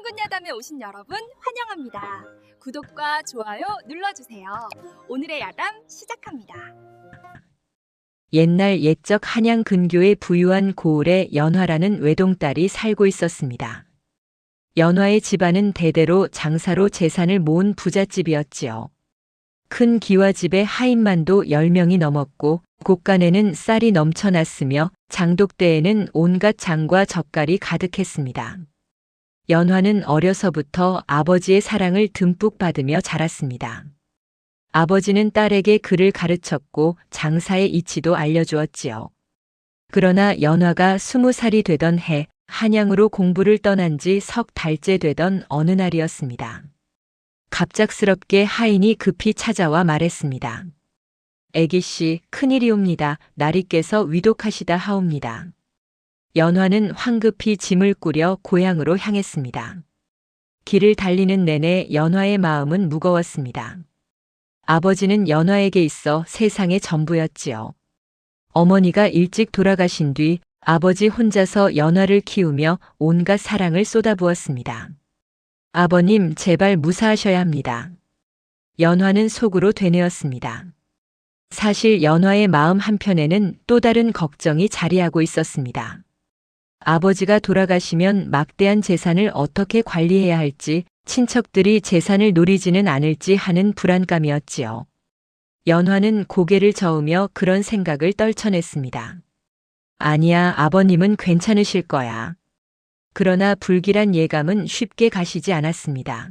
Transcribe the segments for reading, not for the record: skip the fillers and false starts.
한군야담에 오신 여러분 환영합니다. 구독과 좋아요 눌러주세요. 오늘의 야담 시작합니다. 옛날 옛적 한양 근교의 부유한 고을에 연화라는 외동딸이 살고 있었습니다. 연화의 집안은 대대로 장사로 재산을 모은 부잣집이었지요. 큰 기와집의 하인만도 10명이 넘었고 곳간에는 쌀이 넘쳐났으며 장독대에는 온갖 장과 젓갈이 가득했습니다. 연화는 어려서부터 아버지의 사랑을 듬뿍 받으며 자랐습니다. 아버지는 딸에게 글을 가르쳤고 장사의 이치도 알려주었지요. 그러나 연화가 20살이 되던 해 한양으로 공부를 떠난 지 석 달째 되던 어느 날이었습니다. 갑작스럽게 하인이 급히 찾아와 말했습니다. 애기씨, 큰일이옵니다. 나리께서 위독하시다 하옵니다. 연화는 황급히 짐을 꾸려 고향으로 향했습니다. 길을 달리는 내내 연화의 마음은 무거웠습니다. 아버지는 연화에게 있어 세상의 전부였지요. 어머니가 일찍 돌아가신 뒤 아버지 혼자서 연화를 키우며 온갖 사랑을 쏟아부었습니다. 아버님, 제발 무사하셔야 합니다. 연화는 속으로 되뇌었습니다. 사실 연화의 마음 한편에는 또 다른 걱정이 자리하고 있었습니다. 아버지가 돌아가시면 막대한 재산을 어떻게 관리해야 할지, 친척들이 재산을 노리지는 않을지 하는 불안감이었지요. 연화는 고개를 저으며 그런 생각을 떨쳐냈습니다. 아니야, 아버님은 괜찮으실 거야. 그러나 불길한 예감은 쉽게 가시지 않았습니다.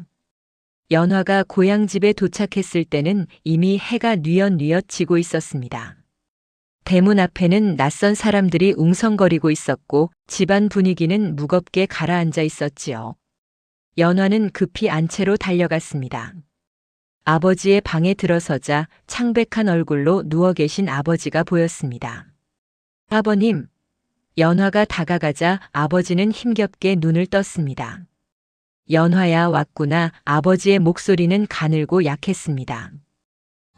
연화가 고향집에 도착했을 때는 이미 해가 뉘엿뉘엿 지고 있었습니다. 대문 앞에는 낯선 사람들이 웅성거리고 있었고 집안 분위기는 무겁게 가라앉아 있었지요. 연화는 급히 안채로 달려갔습니다. 아버지의 방에 들어서자 창백한 얼굴로 누워 계신 아버지가 보였습니다. 아버님. 연화가 다가가자 아버지는 힘겹게 눈을 떴습니다. 연화야, 왔구나. 아버지의 목소리는 가늘고 약했습니다.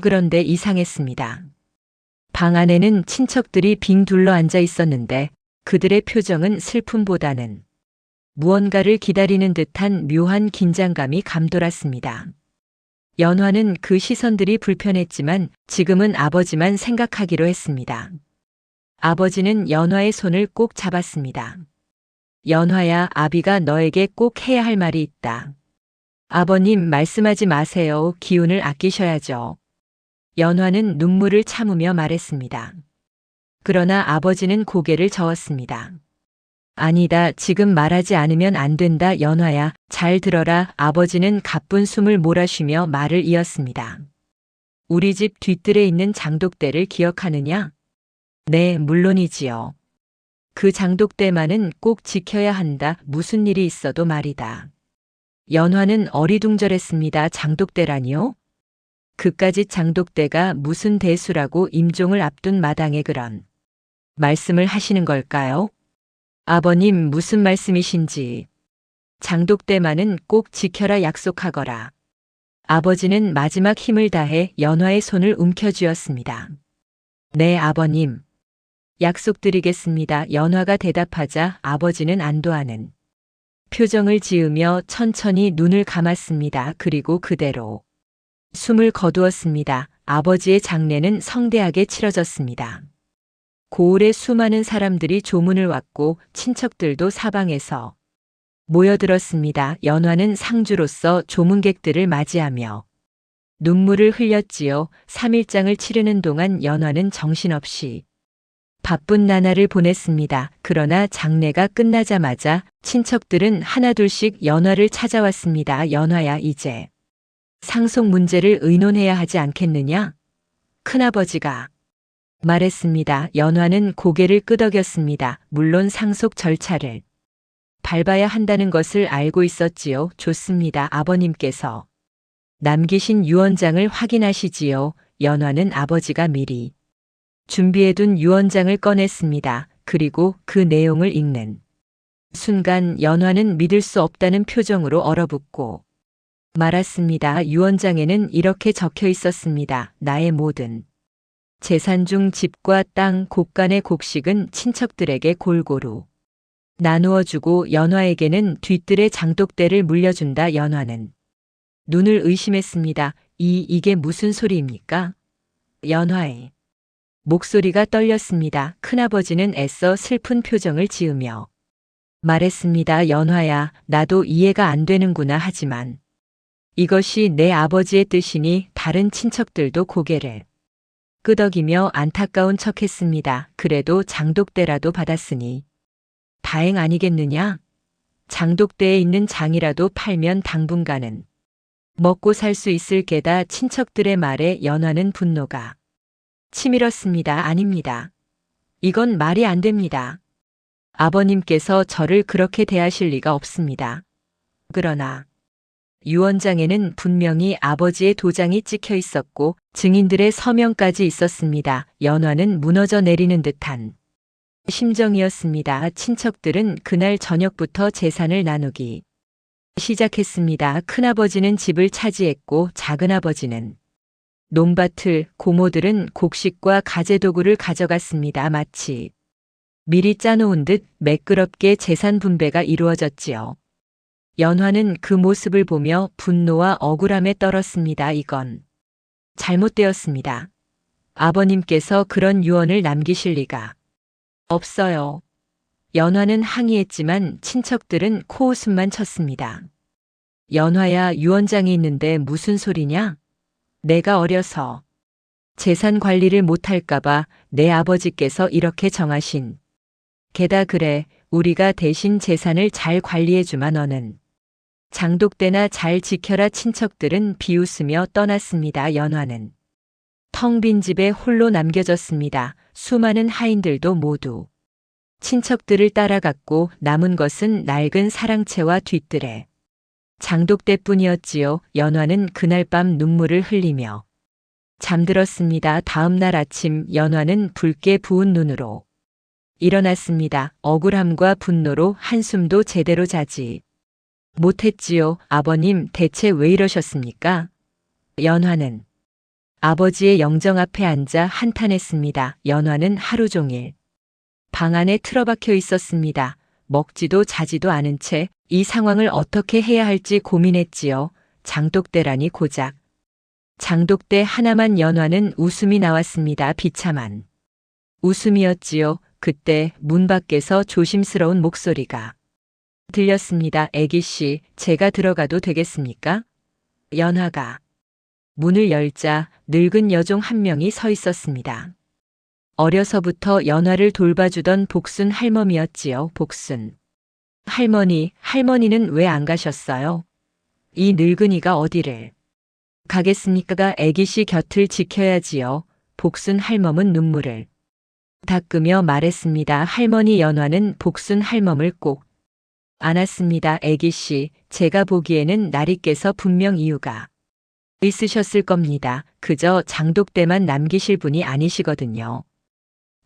그런데 이상했습니다. 방 안에는 친척들이 빙 둘러 앉아 있었는데 그들의 표정은 슬픔보다는 무언가를 기다리는 듯한 묘한 긴장감이 감돌았습니다. 연화는 그 시선들이 불편했지만 지금은 아버지만 생각하기로 했습니다. 아버지는 연화의 손을 꼭 잡았습니다. 연화야, 아비가 너에게 꼭 해야 할 말이 있다. 아버님, 말씀하지 마세요. 기운을 아끼셔야죠. 연화는 눈물을 참으며 말했습니다. 그러나 아버지는 고개를 저었습니다. 아니다, 지금 말하지 않으면 안 된다. 연화야, 잘 들어라. 아버지는 가쁜 숨을 몰아쉬며 말을 이었습니다. 우리 집 뒤뜰에 있는 장독대를 기억하느냐? 네, 물론이지요. 그 장독대만은 꼭 지켜야 한다. 무슨 일이 있어도 말이다. 연화는 어리둥절했습니다. 장독대라니요? 그까짓 장독대가 무슨 대수라고 임종을 앞둔 마당에 그런 말씀을 하시는 걸까요? 아버님, 무슨 말씀이신지. 장독대만은 꼭 지켜라 약속하거라. 아버지는 마지막 힘을 다해 연화의 손을 움켜쥐었습니다. 네, 아버님. 약속드리겠습니다. 연화가 대답하자 아버지는 안도하는 표정을 지으며 천천히 눈을 감았습니다. 그리고 그대로 숨을 거두었습니다. 아버지의 장례는 성대하게 치러졌습니다. 고을의 수많은 사람들이 조문을 왔고 친척들도 사방에서 모여들었습니다. 연화는 상주로서 조문객들을 맞이하며 눈물을 흘렸지요. 3일장을 치르는 동안 연화는 정신없이 바쁜 나날을 보냈습니다. 그러나 장례가 끝나자마자 친척들은 하나둘씩 연화를 찾아왔습니다. 연화야, 이제 상속 문제를 의논해야 하지 않겠느냐? 큰아버지가 말했습니다. 연화는 고개를 끄덕였습니다. 물론 상속 절차를 밟아야 한다는 것을 알고 있었지요. 좋습니다. 아버님께서 남기신 유언장을 확인하시지요. 연화는 아버지가 미리 준비해둔 유언장을 꺼냈습니다. 그리고 그 내용을 읽는 순간 연화는 믿을 수 없다는 표정으로 얼어붙고 말았습니다. 유언장에는 이렇게 적혀 있었습니다. 나의 모든 재산 중 집과 땅, 곳간의 곡식은 친척들에게 골고루 나누어주고 연화에게는 뒤뜰에 장독대를 물려준다. 연화는 눈을 의심했습니다. 이게 무슨 소리입니까? 연화의 목소리가 떨렸습니다. 큰아버지는 애써 슬픈 표정을 지으며 말했습니다. 연화야, 나도 이해가 안 되는구나. 하지만 이것이 내 아버지의 뜻이니. 다른 친척들도 고개를 끄덕이며 안타까운 척했습니다. 그래도 장독대라도 받았으니 다행 아니겠느냐? 장독대에 있는 장이라도 팔면 당분간은 먹고 살 수 있을 게다. 친척들의 말에 연화는 분노가 치밀었습니다. 아닙니다. 이건 말이 안 됩니다. 아버님께서 저를 그렇게 대하실 리가 없습니다. 그러나 유언장에는 분명히 아버지의 도장이 찍혀 있었고 증인들의 서명까지 있었습니다. 연화는 무너져 내리는 듯한 심정이었습니다. 친척들은 그날 저녁부터 재산을 나누기 시작했습니다. 큰아버지는 집을 차지했고 작은아버지는 논밭을, 고모들은 곡식과 가재도구를 가져갔습니다. 마치 미리 짜놓은 듯 매끄럽게 재산 분배가 이루어졌지요. 연화는 그 모습을 보며 분노와 억울함에 떨었습니다. 이건 잘못되었습니다. 아버님께서 그런 유언을 남기실 리가 없어요. 연화는 항의했지만 친척들은 코웃음만 쳤습니다. 연화야, 유언장이 있는데 무슨 소리냐? 내가 어려서 재산 관리를 못할까봐 내 아버지께서 이렇게 정하신 게다 그래, 우리가 대신 재산을 잘 관리해주마. 너는 장독대나 잘 지켜라. 친척들은 비웃으며 떠났습니다. 연화는 텅 빈 집에 홀로 남겨졌습니다. 수많은 하인들도 모두 친척들을 따라갔고 남은 것은 낡은 사랑채와 뒤뜰에 장독대뿐이었지요. 연화는 그날 밤 눈물을 흘리며 잠들었습니다. 다음 날 아침 연화는 붉게 부은 눈으로 일어났습니다. 억울함과 분노로 한숨도 제대로 자지 못했지요. 아버님, 대체 왜 이러셨습니까? 연화는 아버지의 영정 앞에 앉아 한탄했습니다. 연화는 하루 종일 방 안에 틀어박혀 있었습니다. 먹지도 자지도 않은 채 이 상황을 어떻게 해야 할지 고민했지요. 장독대라니 고작 장독대 하나만. 연화는 웃음이 나왔습니다. 비참한 웃음이었지요. 그때 문 밖에서 조심스러운 목소리가 들렸습니다. 애기씨, 제가 들어가도 되겠습니까? 연화가 문을 열자 늙은 여종 한 명이 서 있었습니다. 어려서부터 연화를 돌봐주던 복순 할멈이었지요. 복순 할머니는 왜 안 가셨어요? 이 늙은이가 어디를 가겠습니까? 애기씨 곁을 지켜야지요. 복순 할멈은 눈물을 닦으며 말했습니다. 할머니. 연화는 복순 할멈을 꼭 안았습니다. 애기씨, 제가 보기에는 나리께서 분명 이유가 있으셨을 겁니다. 그저 장독대만 남기실 분이 아니시거든요.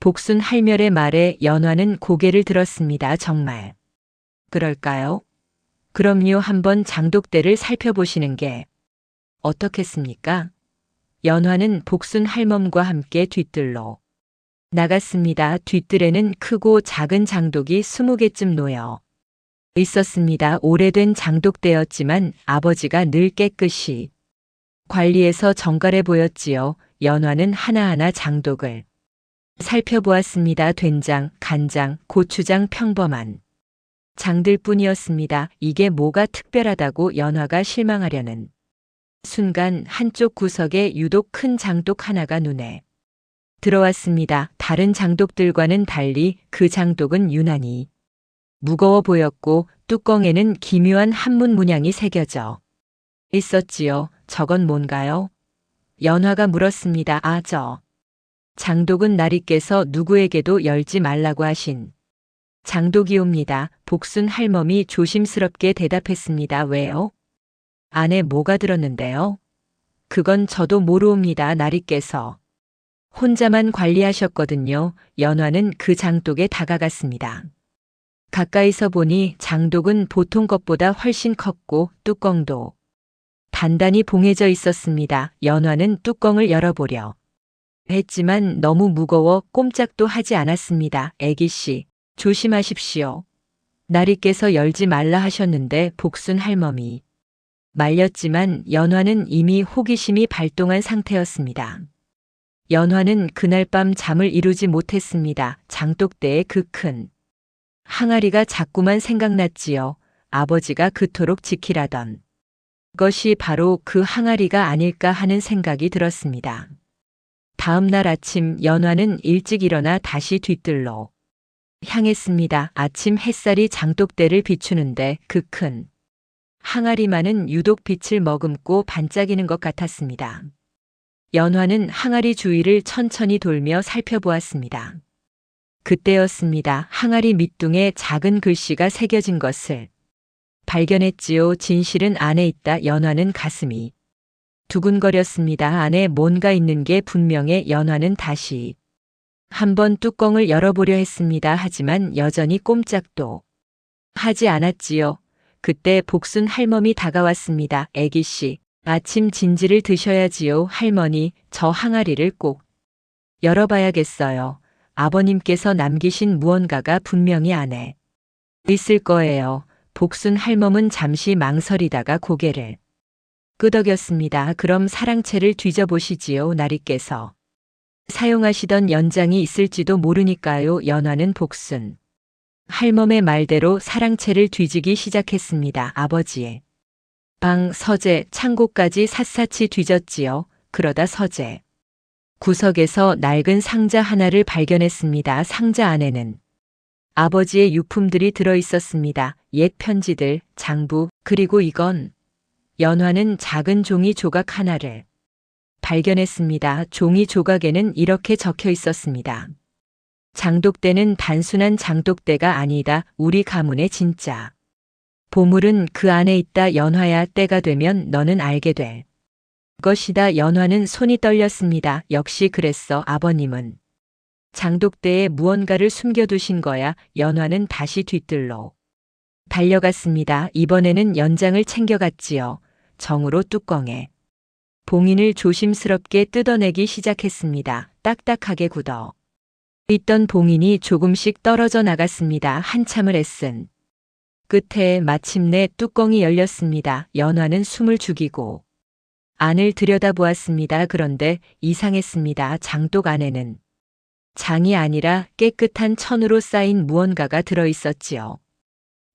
복순 할멸의 말에 연화는 고개를 들었습니다. 정말 그럴까요? 그럼요. 한번 장독대를 살펴보시는 게 어떻겠습니까? 연화는 복순 할멈과 함께 뒤뜰로 나갔습니다. 뒤뜰에는 크고 작은 장독이 20개쯤 놓여 있었습니다. 오래된 장독대였지만 아버지가 늘 깨끗이 관리해서 정갈해 보였지요. 연화는 하나하나 장독을 살펴보았습니다. 된장, 간장, 고추장, 평범한 장들 뿐이었습니다. 이게 뭐가 특별하다고 연화가 실망하려는 순간 한쪽 구석에 유독 큰 장독 하나가 눈에 들어왔습니다. 다른 장독들과는 달리 그 장독은 유난히 무거워 보였고 뚜껑에는 기묘한 한문 문양이 새겨져 있었지요. 저건 뭔가요? 연화가 물었습니다. 저 장독은 나리께서 누구에게도 열지 말라고 하신 장독이옵니다. 복순 할멈이 조심스럽게 대답했습니다. 왜요? 안에 뭐가 들었는데요? 그건 저도 모르옵니다. 나리께서 혼자만 관리하셨거든요. 연화는 그 장독에 다가갔습니다. 가까이서 보니 장독은 보통 것보다 훨씬 컸고 뚜껑도 단단히 봉해져 있었습니다. 연화는 뚜껑을 열어보려 했지만 너무 무거워 꼼짝도 하지 않았습니다. 애기씨, 조심하십시오. 나리께서 열지 말라 하셨는데 복순 할멈이 말렸지만 연화는 이미 호기심이 발동한 상태였습니다. 연화는 그날 밤 잠을 이루지 못했습니다. 장독대의 그 큰 항아리가 자꾸만 생각났지요. 아버지가 그토록 지키라던 것이 바로 그 항아리가 아닐까 하는 생각이 들었습니다. 다음 날 아침 연화는 일찍 일어나 다시 뒤뜰로 향했습니다. 아침 햇살이 장독대를 비추는데 그 큰 항아리만은 유독 빛을 머금고 반짝이는 것 같았습니다. 연화는 항아리 주위를 천천히 돌며 살펴보았습니다. 그때였습니다. 항아리 밑둥에 작은 글씨가 새겨진 것을 발견했지요. 진실은 안에 있다. 연화는 가슴이 두근거렸습니다. 안에 뭔가 있는 게 분명해. 연화는 다시 한번 뚜껑을 열어보려 했습니다. 하지만 여전히 꼼짝도 하지 않았지요. 그때 복순 할멈이 다가왔습니다. 애기씨, 아침 진지를 드셔야지요. 할머니, 저 항아리를 꼭 열어봐야겠어요. 아버님께서 남기신 무언가가 분명히 안에 있을 거예요. 복순 할멈은 잠시 망설이다가 고개를 끄덕였습니다. 그럼 사랑채를 뒤져보시지요. 나리께서 사용하시던 연장이 있을지도 모르니까요. 연화는 복순 할멈의 말대로 사랑채를 뒤지기 시작했습니다. 아버지의 방, 서재, 창고까지 샅샅이 뒤졌지요. 그러다 서재 구석에서 낡은 상자 하나를 발견했습니다. 상자 안에는 아버지의 유품들이 들어있었습니다. 옛 편지들, 장부, 그리고 이건 연화는 작은 종이 조각 하나를 발견했습니다. 종이 조각에는 이렇게 적혀 있었습니다. 장독대는 단순한 장독대가 아니다. 우리 가문의 진짜 보물은 그 안에 있다. 연화야, 때가 되면 너는 알게 될 것이다. 연화는 손이 떨렸습니다. 역시 그랬어. 아버님은 장독대에 무언가를 숨겨두신 거야. 연화는 다시 뒤뜰로 달려갔습니다. 이번에는 연장을 챙겨갔지요. 정으로 뚜껑에 봉인을 조심스럽게 뜯어내기 시작했습니다. 딱딱하게 굳어 있던 봉인이 조금씩 떨어져 나갔습니다. 한참을 애쓴 끝에 마침내 뚜껑이 열렸습니다. 연화는 숨을 죽이고 안을 들여다보았습니다. 그런데 이상했습니다. 장독 안에는 장이 아니라 깨끗한 천으로 쌓인 무언가가 들어있었지요.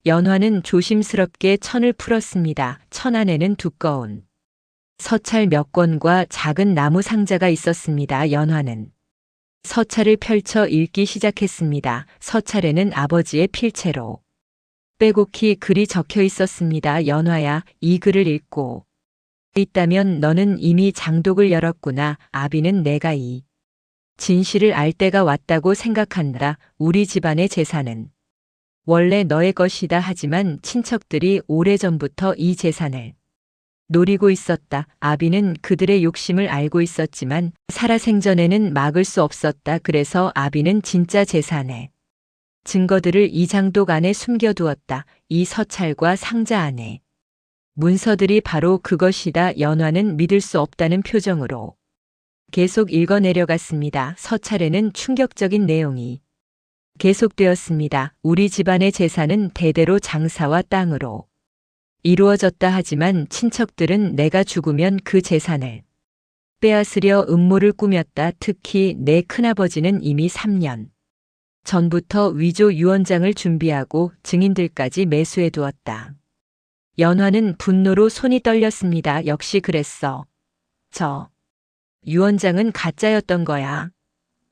연화는 조심스럽게 천을 풀었습니다. 천 안에는 두꺼운 서찰 몇 권과 작은 나무 상자가 있었습니다. 연화는 서찰을 펼쳐 읽기 시작했습니다. 서찰에는 아버지의 필체로 빼곡히 글이 적혀 있었습니다. 연화야, 이 글을 읽고 있다면 너는 이미 장독을 열었구나. 아비는 내가 이 진실을 알 때가 왔다고 생각한다. 우리 집안의 재산은 원래 너의 것이다. 하지만 친척들이 오래전부터 이 재산을 노리고 있었다. 아비는 그들의 욕심을 알고 있었지만 살아생전에는 막을 수 없었다. 그래서 아비는 진짜 재산의 증거들을 이 장독 안에 숨겨두었다. 이 서찰과 상자 안에 문서들이 바로 그것이다. 연화는 믿을 수 없다는 표정으로 계속 읽어내려갔습니다. 서찰에는 충격적인 내용이 계속되었습니다. 우리 집안의 재산은 대대로 장사와 땅으로 이루어졌다. 하지만 친척들은 내가 죽으면 그 재산을 빼앗으려 음모를 꾸몄다. 특히 내 큰아버지는 이미 3년 전부터 위조 유언장을 준비하고 증인들까지 매수해 두었다. 연화는 분노로 손이 떨렸습니다. 역시 그랬어. 저 유언장은 가짜였던 거야.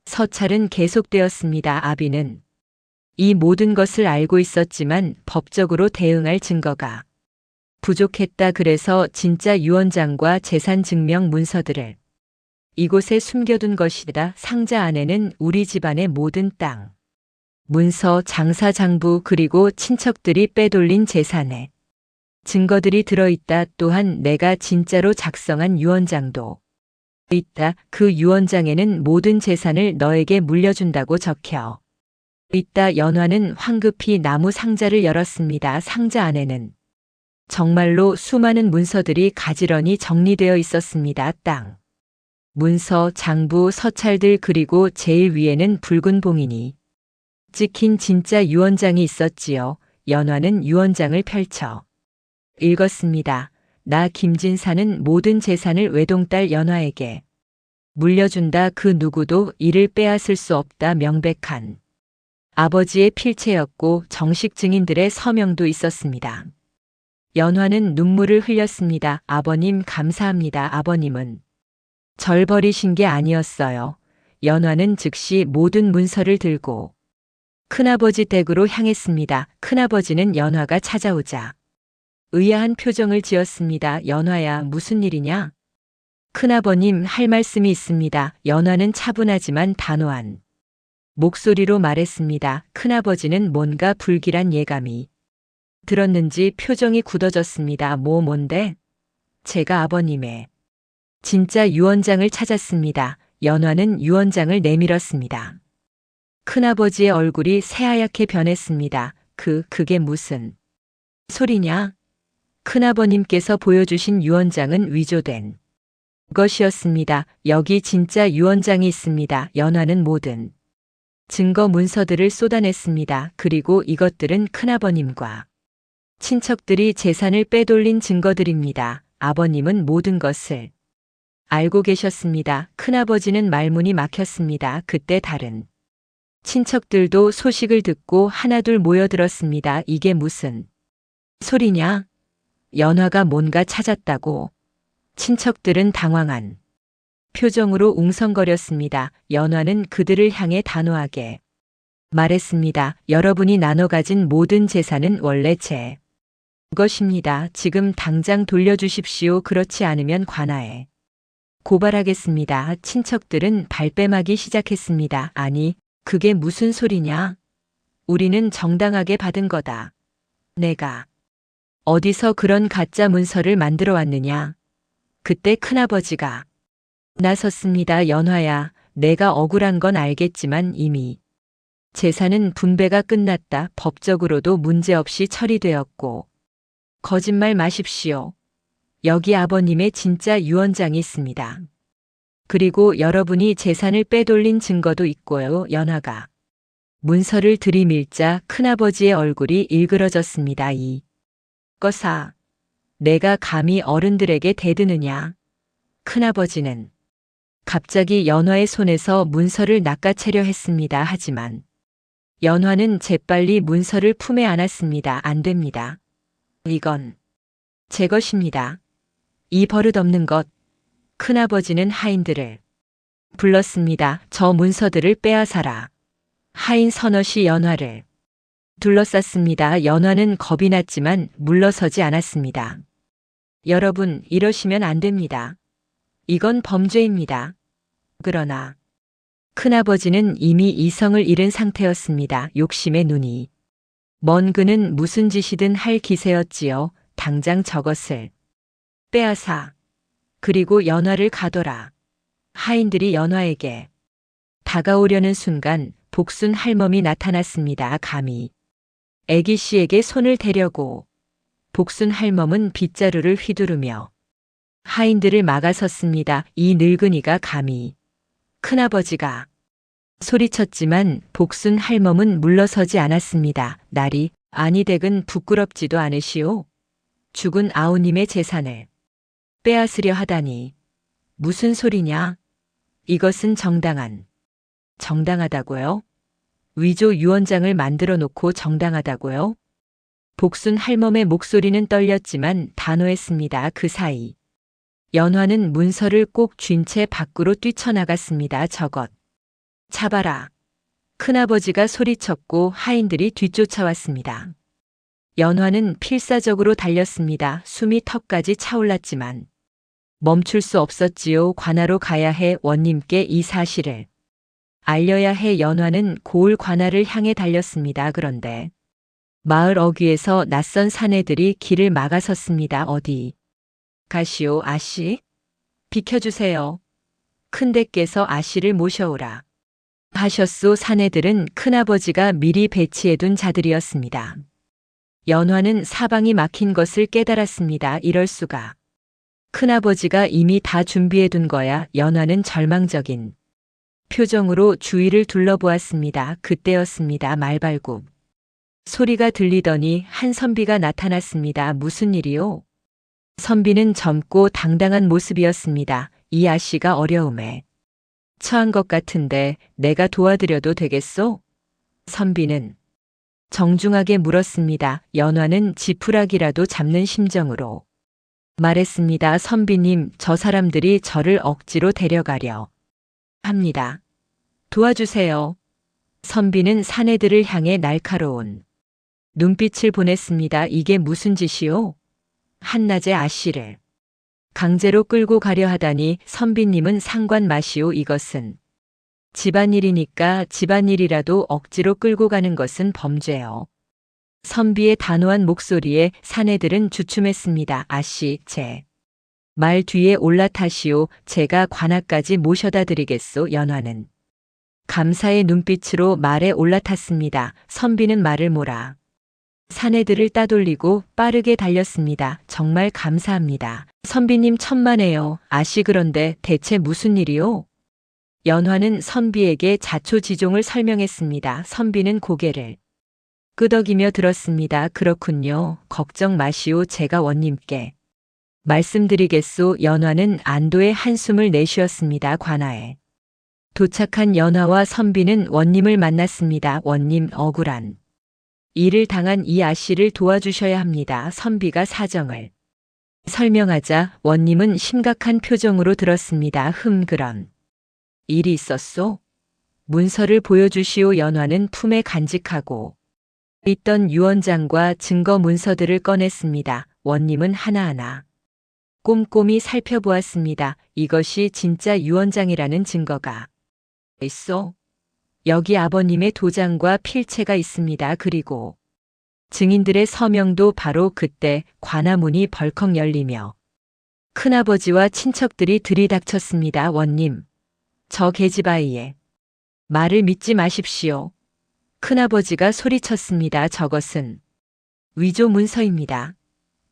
서찰은 계속되었습니다. 아비는 이 모든 것을 알고 있었지만 법적으로 대응할 증거가 부족했다. 그래서 진짜 유언장과 재산 증명 문서들을 이곳에 숨겨둔 것이다. 상자 안에는 우리 집안의 모든 땅, 문서, 장사, 장부, 그리고 친척들이 빼돌린 재산의 증거들이 들어있다. 또한 내가 진짜로 작성한 유언장도 있다. 그 유언장에는 모든 재산을 너에게 물려준다고 적혀 있다. 연화는 황급히 나무 상자를 열었습니다. 상자 안에는 정말로 수많은 문서들이 가지런히 정리되어 있었습니다. 땅, 문서, 장부, 서찰들, 그리고 제일 위에는 붉은 봉인이 찍힌 진짜 유언장이 있었지요. 연화는 유언장을 펼쳐 읽었습니다. 나 김진사는 모든 재산을 외동딸 연화에게 물려준다. 그 누구도 이를 빼앗을 수 없다. 명백한 아버지의 필체였고 정식 증인들의 서명도 있었습니다. 연화는 눈물을 흘렸습니다. 아버님 감사합니다. 아버님은 절 버리신 게 아니었어요. 연화는 즉시 모든 문서를 들고 큰아버지 댁으로 향했습니다. 큰아버지는 연화가 찾아오자 의아한 표정을 지었습니다. 연화야, 무슨 일이냐? 큰아버님, 할 말씀이 있습니다. 연화는 차분하지만 단호한 목소리로 말했습니다. 큰아버지는 뭔가 불길한 예감이 들었는지 표정이 굳어졌습니다. 뭔데? 제가 아버님의 진짜 유언장을 찾았습니다. 연화는 유언장을 내밀었습니다. 큰아버지의 얼굴이 새하얗게 변했습니다. 그게 무슨 소리냐? 큰아버님께서 보여주신 유언장은 위조된 것이었습니다. 여기 진짜 유언장이 있습니다. 연화는 모든 증거 문서들을 쏟아냈습니다. 그리고 이것들은 큰아버님과 친척들이 재산을 빼돌린 증거들입니다. 아버님은 모든 것을 알고 계셨습니다. 큰아버지는 말문이 막혔습니다. 그때 다른 친척들도 소식을 듣고 하나둘 모여들었습니다. 이게 무슨 소리냐? 연화가 뭔가 찾았다고. 친척들은 당황한 표정으로 웅성거렸습니다. 연화는 그들을 향해 단호하게 말했습니다. 여러분이 나눠 가진 모든 재산은 원래 제 것입니다. 지금 당장 돌려주십시오. 그렇지 않으면 관아에 고발하겠습니다. 친척들은 발뺌하기 시작했습니다. 아니, 그게 무슨 소리냐? 우리는 정당하게 받은 거다. 내가 어디서 그런 가짜 문서를 만들어 왔느냐? 그때 큰아버지가 나섰습니다. 연화야, 내가 억울한 건 알겠지만 이미 재산은 분배가 끝났다. 법적으로도 문제없이 처리되었고. 거짓말 마십시오. 여기 아버님의 진짜 유언장이 있습니다. 그리고 여러분이 재산을 빼돌린 증거도 있고요. 연화가 문서를 들이밀자 큰아버지의 얼굴이 일그러졌습니다. 이 거사, 내가 감히 어른들에게 대드느냐? 큰아버지는 갑자기 연화의 손에서 문서를 낚아채려 했습니다. 하지만 연화는 재빨리 문서를 품에 안았습니다. 안 됩니다. 이건 제 것입니다. 이 버릇없는 것. 큰아버지는 하인들을 불렀습니다. 저 문서들을 빼앗아라. 하인 서너시 연화를 둘러쌌습니다. 연화는 겁이 났지만 물러서지 않았습니다. 여러분, 이러시면 안 됩니다. 이건 범죄입니다. 그러나 큰아버지는 이미 이성을 잃은 상태였습니다. 욕심의 눈이 먼 그는 무슨 짓이든 할 기세였지요. 당장 저것을 빼앗아. 그리고 연화를 가둬라. 하인들이 연화에게 다가오려는 순간 복순 할멈이 나타났습니다. 감히 애기 씨에게 손을 대려고. 복순 할멈은 빗자루를 휘두르며 하인들을 막아섰습니다. 이 늙은이가 감히. 큰아버지가 소리쳤지만 복순 할멈은 물러서지 않았습니다. 날이 아니 댁은 부끄럽지도 않으시오. 죽은 아우님의 재산을 빼앗으려 하다니. 무슨 소리냐? 이것은 정당하다고요? 위조 유언장을 만들어 놓고 정당하다고요? 복순 할멈의 목소리는 떨렸지만 단호했습니다. 그 사이 연화는 문서를 꼭 쥔 채 밖으로 뛰쳐나갔습니다. 저것 잡아라. 큰아버지가 소리쳤고 하인들이 뒤쫓아왔습니다. 연화는 필사적으로 달렸습니다. 숨이 턱까지 차올랐지만 멈출 수 없었지요. 관아로 가야 해. 원님께 이 사실을 알려야 해. 연화는 고을 관아를 향해 달렸습니다. 그런데 마을 어귀에서 낯선 사내들이 길을 막아섰습니다. 어디 가시오, 아씨? 비켜주세요. 큰대께서 아씨를 모셔오라 하셨소. 사내들은 큰아버지가 미리 배치해둔 자들이었습니다. 연화는 사방이 막힌 것을 깨달았습니다. 이럴 수가. 큰아버지가 이미 다 준비해둔 거야. 연화는 절망적인 표정으로 주위를 둘러보았습니다. 그때였습니다. 말발굽 소리가 들리더니 한선비가 나타났습니다. 무슨 일이요? 선비는 젊고 당당한 모습이었습니다. 이 아씨가 어려움에 처한 것 같은데 내가 도와드려도 되겠소? 선비는 정중하게 물었습니다. 연화는 지푸라기라도 잡는 심정으로 말했습니다. 선비님, 저 사람들이 저를 억지로 데려가려 합니다. 도와주세요. 선비는 사내들을 향해 날카로운 눈빛을 보냈습니다. 이게 무슨 짓이오? 한낮에 아씨를 강제로 끌고 가려 하다니 선비님은 상관 마시오. 이것은 집안일이니까 집안일이라도 억지로 끌고 가는 것은 범죄요. 선비의 단호한 목소리에 사내들은 주춤했습니다. 아씨, 제 말 뒤에 올라타시오. 제가 관아까지 모셔다 드리겠소. 연화는 감사의 눈빛으로 말에 올라탔습니다. 선비는 말을 몰아 사내들을 따돌리고 빠르게 달렸습니다. 정말 감사합니다. 선비님 천만에요. 아씨, 그런데 대체 무슨 일이요? 연화는 선비에게 자초지종을 설명했습니다. 선비는 고개를 끄덕이며 들었습니다. 그렇군요. 걱정 마시오. 제가 원님께 말씀드리겠소. 연화는 안도의 한숨을 내쉬었습니다. 관아에 도착한 연화와 선비는 원님을 만났습니다. 원님, 억울한 일을 당한 이 아씨를 도와주셔야 합니다. 선비가 사정을 설명하자 원님은 심각한 표정으로 들었습니다. 그런 일이 있었소? 문서를 보여주시오. 연화는 품에 간직하고 있던 유언장과 증거 문서들을 꺼냈습니다. 원님은 하나하나 꼼꼼히 살펴보았습니다. 이것이 진짜 유언장이라는 증거가 있소? 여기 아버님의 도장과 필체가 있습니다. 그리고 증인들의 서명도. 바로 그때 관아문이 벌컥 열리며 큰아버지와 친척들이 들이닥쳤습니다. 원님, 저 계집아이의 말을 믿지 마십시오. 큰아버지가 소리쳤습니다. 저것은 위조 문서입니다.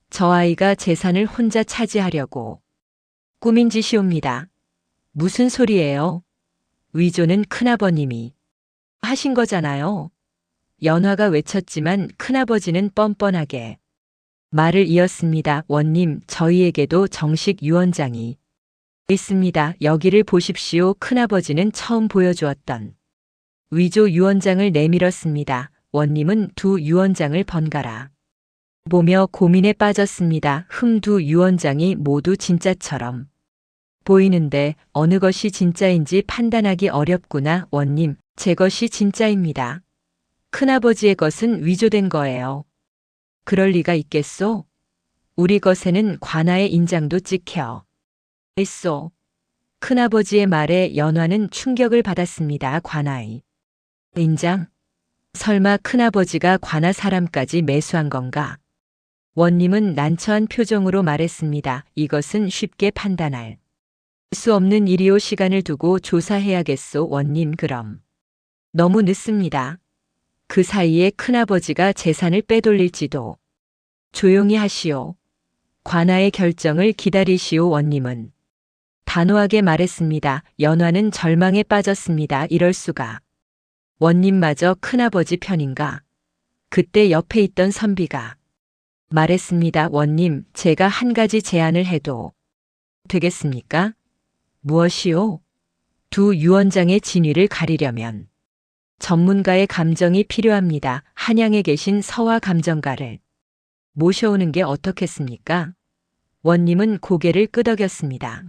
저 아이가 재산을 혼자 차지하려고 꾸민 짓이옵니다. 무슨 소리예요? 위조는 큰아버님이 하신 거잖아요. 연화가 외쳤지만 큰아버지는 뻔뻔하게 말을 이었습니다. 원님, 저희에게도 정식 유언장이 있습니다. 여기를 보십시오. 큰아버지는 처음 보여주었던 위조 유언장을 내밀었습니다. 원님은 두 유언장을 번갈아 보며 고민에 빠졌습니다. 두 유언장이 모두 진짜처럼 보이는데 어느 것이 진짜인지 판단하기 어렵구나. 원님, 제 것이 진짜입니다. 큰아버지의 것은 위조된 거예요. 그럴 리가 있겠소? 우리 것에는 관아의 인장도 찍혀 있소. 큰아버지의 말에 연화는 충격을 받았습니다. 관아의 인장? 설마 큰아버지가 관아 사람까지 매수한 건가? 원님은 난처한 표정으로 말했습니다. 이것은 쉽게 판단할 수 없는 일이오. 시간을 두고 조사해야겠소. 원님, 그럼 너무 늦습니다. 그 사이에 큰아버지가 재산을 빼돌릴지도. 조용히 하시오. 관아의 결정을 기다리시오. 원님은 단호하게 말했습니다. 연화는 절망에 빠졌습니다. 이럴 수가. 원님마저 큰아버지 편인가? 그때 옆에 있던 선비가 말했습니다. 원님, 제가 한 가지 제안을 해도 되겠습니까? 무엇이요? 두 유언장의 진위를 가리려면 전문가의 감정이 필요합니다. 한양에 계신 서화 감정가를 모셔오는 게 어떻겠습니까? 원님은 고개를 끄덕였습니다.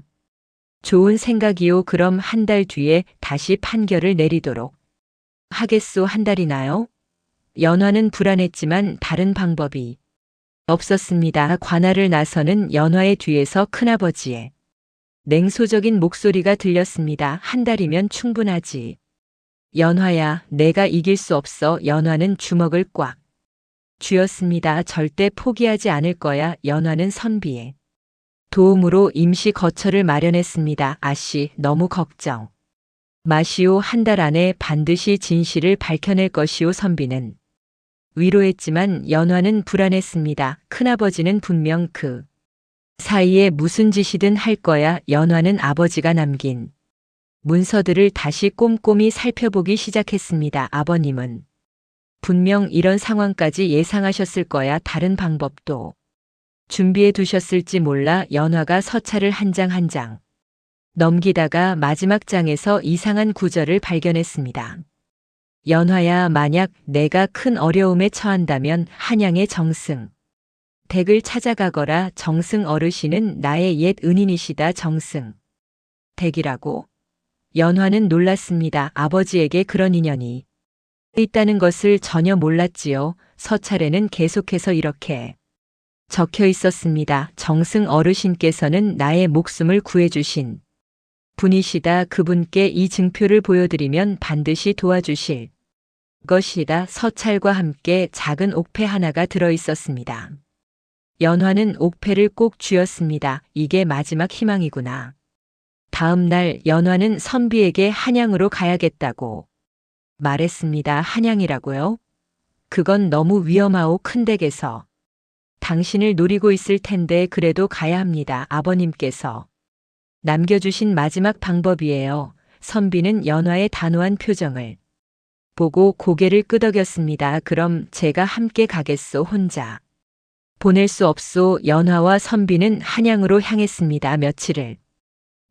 좋은 생각이요. 그럼 한 달 뒤에 다시 판결을 내리도록 하겠소. 한 달이나요? 연화는 불안했지만 다른 방법이 없었습니다. 관아를 나서는 연화의 뒤에서 큰아버지의 냉소적인 목소리가 들렸습니다. 한 달이면 충분하지. 연화야, 내가 이길 수 없어. 연화는 주먹을 꽉 쥐었습니다. 절대 포기하지 않을 거야. 연화는 선비의 도움으로 임시 거처를 마련했습니다. 아씨, 너무 걱정 마시오. 한 달 안에 반드시 진실을 밝혀낼 것이오. 선비는 위로했지만 연화는 불안했습니다. 큰아버지는 분명 그 사이에 무슨 짓이든 할 거야. 연화는 아버지가 남긴 문서들을 다시 꼼꼼히 살펴보기 시작했습니다. 아버님은 분명 이런 상황까지 예상하셨을 거야. 다른 방법도 준비해 두셨을지 몰라. 연화가 서찰을 한 장 한 장 넘기다가 마지막 장에서 이상한 구절을 발견했습니다. 연화야, 만약 내가 큰 어려움에 처한다면 한양의 정승 댁을 찾아가거라. 정승 어르신은 나의 옛 은인이시다. 정승 댁이라고? 연화는 놀랐습니다. 아버지에게 그런 인연이 있다는 것을 전혀 몰랐지요. 서찰에는 계속해서 이렇게 적혀 있었습니다. 정승 어르신께서는 나의 목숨을 구해주신 분이시다. 그분께 이 증표를 보여드리면 반드시 도와주실 것이다. 서찰과 함께 작은 옥패 하나가 들어 있었습니다. 연화는 옥패를 꼭 쥐었습니다. 이게 마지막 희망이구나. 다음 날 연화는 선비에게 한양으로 가야겠다고 말했습니다. 한양이라고요? 그건 너무 위험하오. 큰 댁에서 당신을 노리고 있을 텐데 그래도 가야 합니다. 아버님께서 남겨주신 마지막 방법이에요. 선비는 연화의 단호한 표정을 보고 고개를 끄덕였습니다. 그럼 제가 함께 가겠소. 혼자 보낼 수 없소. 연화와 선비는 한양으로 향했습니다. 며칠을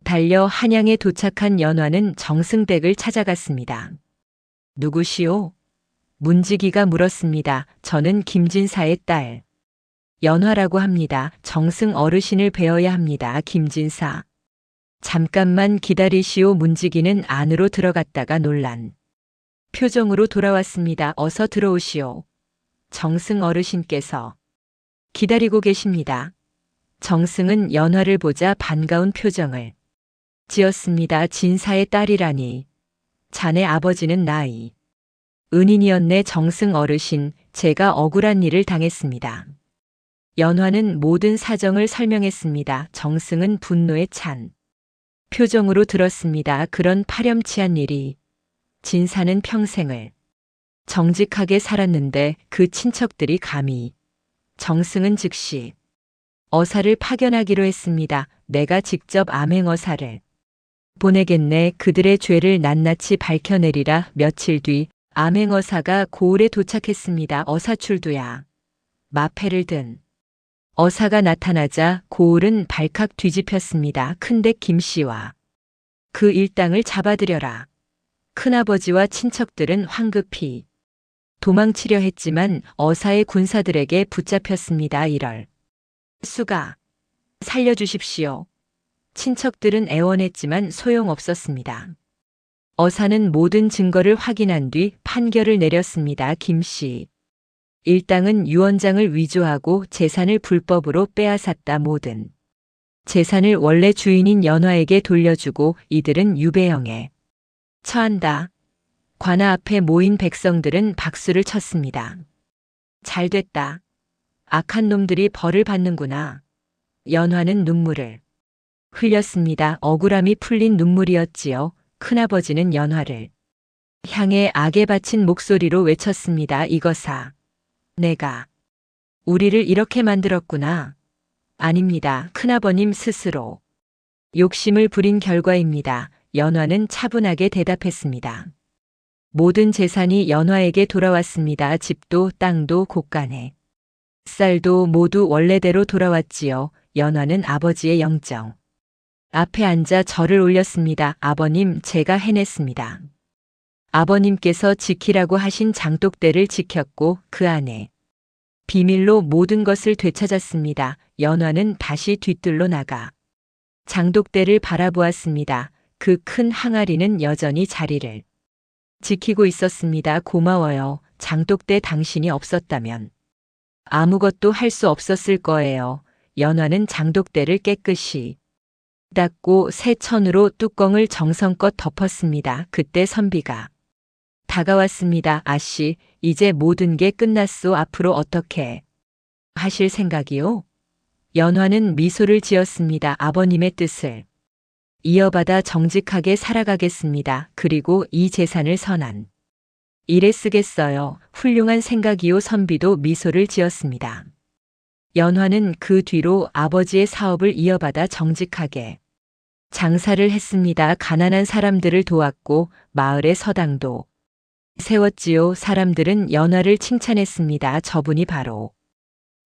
달려 한양에 도착한 연화는 정승댁을 찾아갔습니다. 누구시오? 문지기가 물었습니다. 저는 김진사의 딸 연화라고 합니다. 정승 어르신을 뵈어야 합니다. 김진사. 잠깐만 기다리시오. 문지기는 안으로 들어갔다가 놀란 표정으로 돌아왔습니다. 어서 들어오시오. 정승 어르신께서 기다리고 계십니다. 정승은 연화를 보자 반가운 표정을 지었습니다. 진사의 딸이라니. 자네 아버지는 나이 은인이었네. 정승 어르신, 제가 억울한 일을 당했습니다. 연화는 모든 사정을 설명했습니다. 정승은 분노에 찬 표정으로 들었습니다. 그런 파렴치한 일이. 진사는 평생을 정직하게 살았는데 그 친척들이 감히. 정승은 즉시 어사를 파견하기로 했습니다. 내가 직접 암행어사를 보내겠네. 그들의 죄를 낱낱이 밝혀내리라. 며칠 뒤 암행어사가 고을에 도착했습니다. 어사출두야. 마패를 든 어사가 나타나자 고을은 발칵 뒤집혔습니다. 큰댁 김씨와 그 일당을 잡아들여라. 큰아버지와 친척들은 황급히 도망치려 했지만 어사의 군사들에게 붙잡혔습니다. 이럴 수가. 살려주십시오. 친척들은 애원했지만 소용없었습니다. 어사는 모든 증거를 확인한 뒤 판결을 내렸습니다. 김씨 일당은 유언장을 위조하고 재산을 불법으로 빼앗았다. 모든 재산을 원래 주인인 연화에게 돌려주고 이들은 유배형에 처한다. 관아 앞에 모인 백성들은 박수를 쳤습니다. 잘됐다. 악한 놈들이 벌을 받는구나. 연화는 눈물을 흘렸습니다. 억울함이 풀린 눈물이었지요. 큰아버지는 연화를 향해 악에 바친 목소리로 외쳤습니다. 이거사. 내가 우리를 이렇게 만들었구나. 아닙니다. 큰아버님 스스로 욕심을 부린 결과입니다. 연화는 차분하게 대답했습니다. 모든 재산이 연화에게 돌아왔습니다. 집도 땅도 곳간에 쌀도 모두 원래대로 돌아왔지요. 연화는 아버지의 영정 앞에 앉아 절을 올렸습니다. 아버님, 제가 해냈습니다. 아버님께서 지키라고 하신 장독대를 지켰고 그 안에 비밀로 모든 것을 되찾았습니다. 연화는 다시 뒤뜰로 나가 장독대를 바라보았습니다. 그 큰 항아리는 여전히 자리를 지키고 있었습니다. 고마워요. 장독대 당신이 없었다면 아무것도 할 수 없었을 거예요. 연화는 장독대를 깨끗이 닦고 새 천으로 뚜껑을 정성껏 덮었습니다. 그때 선비가 다가왔습니다. 아씨, 이제 모든 게 끝났소. 앞으로 어떻게 하실 생각이요? 연화는 미소를 지었습니다. 아버님의 뜻을 이어받아 정직하게 살아가겠습니다. 그리고 이 재산을 선한 일에 쓰겠어요. 훌륭한 생각이요. 선비도 미소를 지었습니다. 연화는 그 뒤로 아버지의 사업을 이어받아 정직하게 장사를 했습니다. 가난한 사람들을 도왔고 마을의 서당도 세웠지요. 사람들은 연화를 칭찬했습니다. 저분이 바로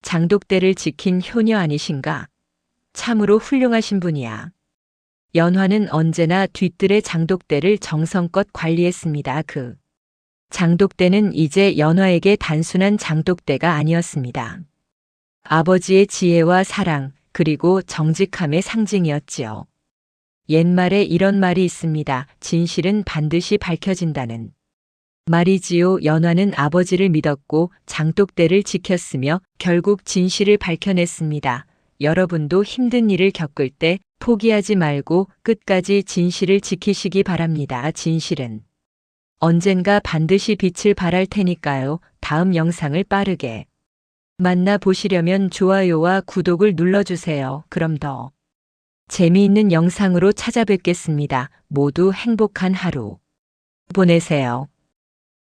장독대를 지킨 효녀 아니신가? 참으로 훌륭하신 분이야. 연화는 언제나 뒤뜰의 장독대를 정성껏 관리했습니다. 그 장독대는 이제 연화에게 단순한 장독대가 아니었습니다. 아버지의 지혜와 사랑, 그리고 정직함의 상징이었지요. 옛말에 이런 말이 있습니다. 진실은 반드시 밝혀진다는 말이지요. 연화는 아버지를 믿었고 장독대를 지켰으며 결국 진실을 밝혀냈습니다. 여러분도 힘든 일을 겪을 때 포기하지 말고 끝까지 진실을 지키시기 바랍니다. 진실은 언젠가 반드시 빛을 발할 테니까요. 다음 영상을 빠르게 만나보시려면 좋아요와 구독을 눌러주세요. 그럼 더 재미있는 영상으로 찾아뵙겠습니다. 모두 행복한 하루 보내세요.